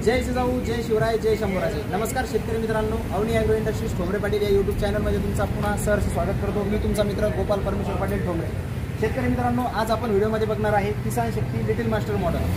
जय जिजाऊ, जय शिवराय, जय शंभूराजे. नमस्कार शेतकरी मित्रांनो, अवनी ॲग्रो इंडस्ट्रीज ठोंबरे पाटील या यूट्यूब चॅनलमध्ये तुमचा पुन्हा सहर्ष स्वागत करतो. मी तुमचा मित्र गोपाल परमेश्वर पाटील ठोंबरे. शेतकरी मित्रांनो, आज आपण व्हिडिओमध्ये बघणार आहे किसान शक्ती लिटिल मास्टर मॉडेल.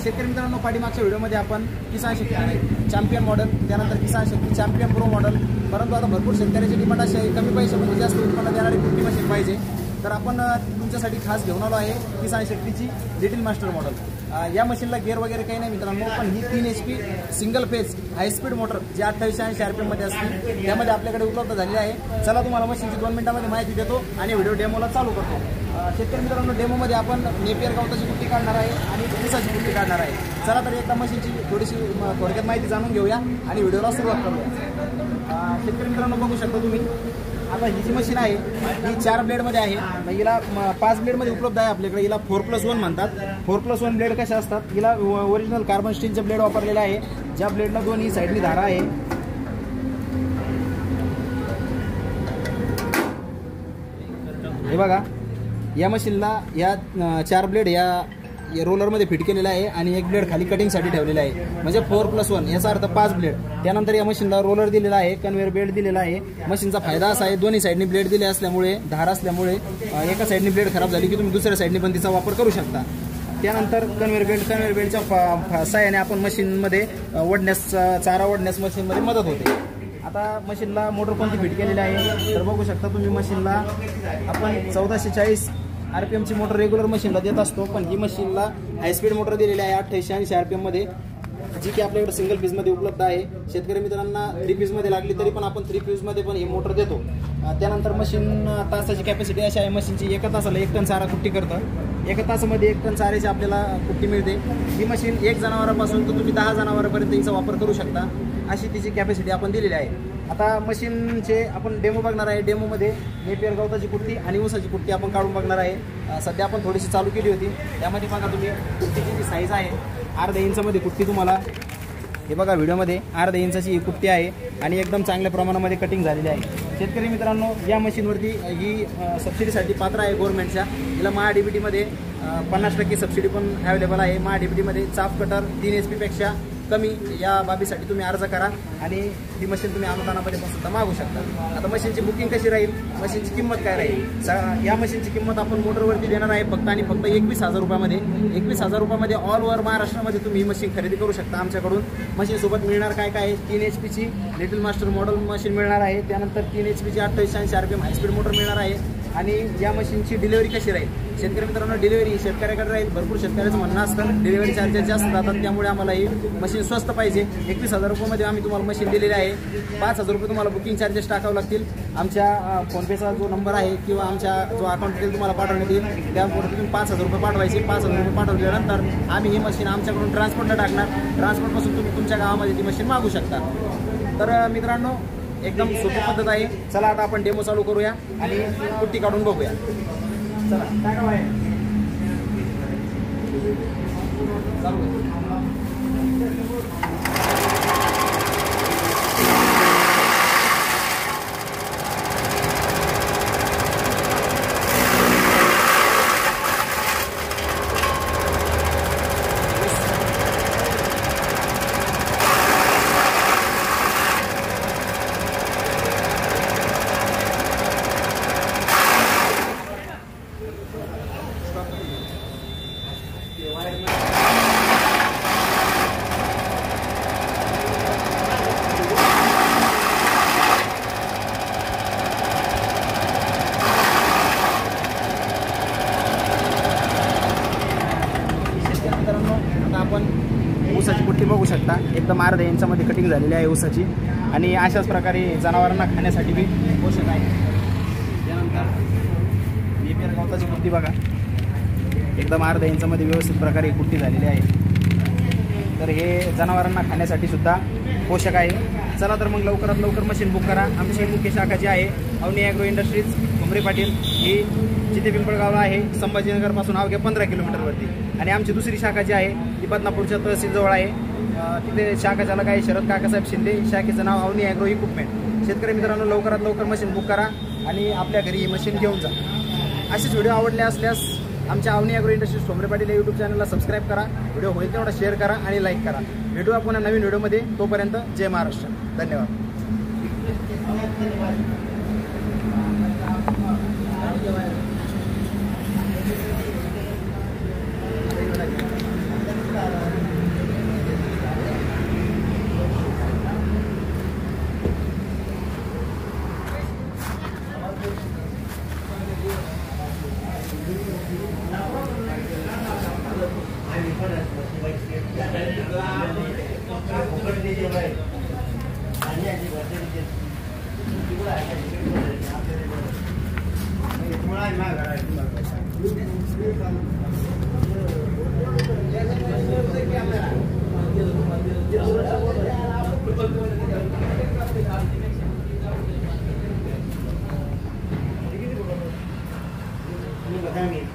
शेतकरी मित्रांनो, पाठीमागच्या व्हिडिओमध्ये आपण किसान शक्ती चॅम्पियन मॉडेल, त्यानंतर किसान शक्ती चॅम्पियन प्रो मॉडेल, परंतु आता भरपूर शेतकऱ्याची डिमांड अशी आहे कमी पैशामध्ये जास्त उत्पन्न देणारी कुठली मशीन पाहिजे, तर आपण तुमच्यासाठी खास घेऊन आलो आहे किसान शक्तीची लिटिल मास्टर मॉडेल. या मशीनला गिअर वगैरे काही नाही मित्रांनो, पण ही 3 HP single phase high speed motor जी 2880 RPM मध्ये असते त्यामध्ये आपल्याकडे उपलब्ध झालेली आहे. चला तुम्हाला मशीनची 2 मिनिटांमध्ये माहिती देतो आणि व्हिडिओ डेमोला चालू करतो. शेतकरी मित्रांनो, डेमोमध्ये आपण नेपियर गवताची कुट्टी काढणार आहे आणि ऊसाची कुट्टी काढणार आहे. चला तर एकदा मशीनची थोडक्यात माहिती जाणून घेऊया आणि व्हिडिओला सुरुवात करूया. शेतकरी मित्रांनो, बघू शकता तुम्ही आता ही जी मशीन आहे ही 4 ब्लेडमध्ये आहे. हिला 5 ब्लेडमध्ये उपलब्ध आहे आपल्याकडे. हिला 4+1 म्हणतात. 4+1 ब्लेड कशा असतात, हिला ओरिजिनल कार्बन स्टीलचे ब्लेड वापरलेले आहे. ज्या ब्लेडला दोन्ही साईडनी धारा आहे. हे बघा, या मशीनला या 4 ब्लेड या रोलरमध्ये फिट केलेला आहे आणि एक ब्लेड खाली कटिंगसाठी ठेवलेला आहे. म्हणजे 4+1 याचा अर्थ 5 ब्लेड. त्यानंतर या मशीनला रोलर दिलेला आहे, कन्व्हेअर बेल्ट दिलेला आहे. मशीनचा फायदा असा आहे, दोन्ही साईडनी ब्लेड दिले असल्यामुळे, धार असल्यामुळे एका साईडनी ब्लेड खराब झाली की तुम्ही दुसऱ्या साईडनी पण तिचा वापर करू शकता. त्यानंतर कन्व्हेअर बेल्टच्या साहाय्याने आपण मशीनमध्ये चारा ओढण्यास मशीनमध्ये मदत होते. आता मशीनला मोटर कोणती फिट केलेली आहे तर बघू शकता तुम्ही. मशीनला आपण 1440 RPM ची मोटर रेग्युलर मशीनला देत असतो, पण ही मशीनला हायस्पीड मोटर दिलेली आहे 2880 RPM मध्ये, जी की आपल्याकडे सिंगल पीसमध्ये उपलब्ध आहे. शेतकरी मित्रांना 3 पीसमध्ये लागली तरी पण आपण 3 पीसमध्ये पण ही मोटर देतो. त्यानंतर मशीन तासाची कॅपॅसिटी अशी आहे मशीनची, एका तासाला 1 टन चारा कुट्टी करतं. एका तासामध्ये 1 टन चाऱ्याची आपल्याला कुट्टी मिळते. ही मशीन 1 जनावरापासून तर तुम्ही 10 जनावरांपर्यंत हिचा वापर करू शकता, अशी तिची कॅपॅसिटी आपण दिलेली आहे. आता मशीनचे आपण डेमो बघणार आहे. डेमोमध्ये नेपियर गवताची कुट्टी आणि ऊसाची कुट्टी आपण काढून बघणार आहे. सध्या आपण थोडीशी चालू केली होती. त्यामध्ये बघा तुम्ही कुट्टीची जी साईज आहे अर्धा इंचामध्ये कुट्टी. तुम्हाला हे बघा व्हिडिओमध्ये अर्धा इंचाची ही कुट्टी आहे आणि एकदम चांगल्या प्रमाणामध्ये कटिंग झालेली आहे. शेतकरी मित्रांनो, या मशीनवरती ही सबसिडीसाठी पात्र आहे गव्हर्नमेंटच्या. हिला MHDBTमध्ये 50% सबसिडी पण अवेलेबल आहे. MHDBTमध्ये चाप कटर 3 HP पेक्षा कमी या बाबीसाठी तुम्ही अर्ज करा आणि ही मशीन तुम्ही अनुदानामध्ये पण सुद्धा मागू शकता. आता मशीनची बुकिंग कशी राहील, मशीनची किंमत काय राहील, या मशीनची किंमत आपण मोटरवरती देणार आहे फक्त आणि फक्त 21,000 रुपयामध्ये. 21,000 रुपयामध्ये ऑल ओव्हर महाराष्ट्रामध्ये तुम्ही ही मशीन खरेदी करू शकता आमच्याकडून. मशीनसोबत मिळणार काय काय, 3 HP ची लिटिल मास्टर मॉडेल मशीन मिळणार आहे. त्यानंतर 3 HP ची 2880 RPM हायस्पीड मोटर मिळणार आहे. आणि या मशीनची डिलिव्हरी कशी राहील शेतकरी मित्रांनो, डिलिव्हरी शेतकऱ्याकडे राहील. भरपूर शेतकऱ्याचं म्हणणं असतं डिलिव्हरी चार्जेस जास्त जातात, त्यामुळे आम्हाला ही मशीन स्वस्त पाहिजे. 21,000 रुपयामध्ये आम्ही तुम्हाला मशीन दिलेली आहे. 5,000 रुपये तुम्हाला बुकिंग चार्जेस टाकावे लागतील. आमच्या फोनपेचा जो नंबर आहे किंवा आमच्या जो अकाउंट डिटेल तुम्हाला पाठवण्यात येईल त्यावर तुम्ही 5,000 रुपये पाठवायचे. 5,000 रुपये पाठवल्यानंतर आम्ही ही मशीन आमच्याकडून ट्रान्सपोर्टला टाकणार. ट्रान्सपोर्टपासून तुम्ही तुमच्या गावामध्ये ती मशीन मागू शकता. तर मित्रांनो, एकदम सोपी पद्धत आहे. चला आता आपण डेमो चालू करूया आणि कुट्टी काढून बघूया. चला चालू. आपण ऊसाची कुट्टी बघू शकता, एकदम अर्धा इंचामध्ये कटिंग झालेली आहे ऊसाची आणि अशाच प्रकारे जनावरांना खाण्यासाठी बी पोषक आहे. त्यानंतर नेपियर गवताची कुट्टी बघा, एकदम अर्धा इंचामध्ये व्यवस्थित प्रकारे कुट्टी झालेली आहे. तर हे जनावरांना खाण्यासाठी सुद्धा पोषक आहे. चला तर मग लवकरात लवकर मशीन बुक करा. आमची मुख्य शाखा जी आहे अवनी ॲग्रो इंडस्ट्रीज ठोंबरे पाटील, ही जिथे पिंपळगावला आहे, संभाजीनगरपासून अवघ्या 15 किलोमीटरवरती. आणि आमची दुसरी शाखा जी आहे ती बदनापूरच्या तहसीलजवळ आहे. तिथे शाखा चालक आहे शरद काकासाहेब शिंदे. शाखेचं नाव अवनी ॲग्रो इक्विपमेंट. शेतकरी मित्रांनो, लवकरात लवकर मशीन बुक करा आणि आपल्या घरी ही मशीन घेऊन जा. असेच व्हिडिओ आवडले असल्यास आमच्या Avni agro industries Somare Patil या यूट्यूब चॅनलला सबस्क्राईब करा, व्हिडिओ होईल तेवढा शेअर करा आणि लाईक करा. भेटूया पुन्हा नवीन व्हिडिओमध्ये. तोपर्यंत जय महाराष्ट्र. धन्यवाद. बताएंगे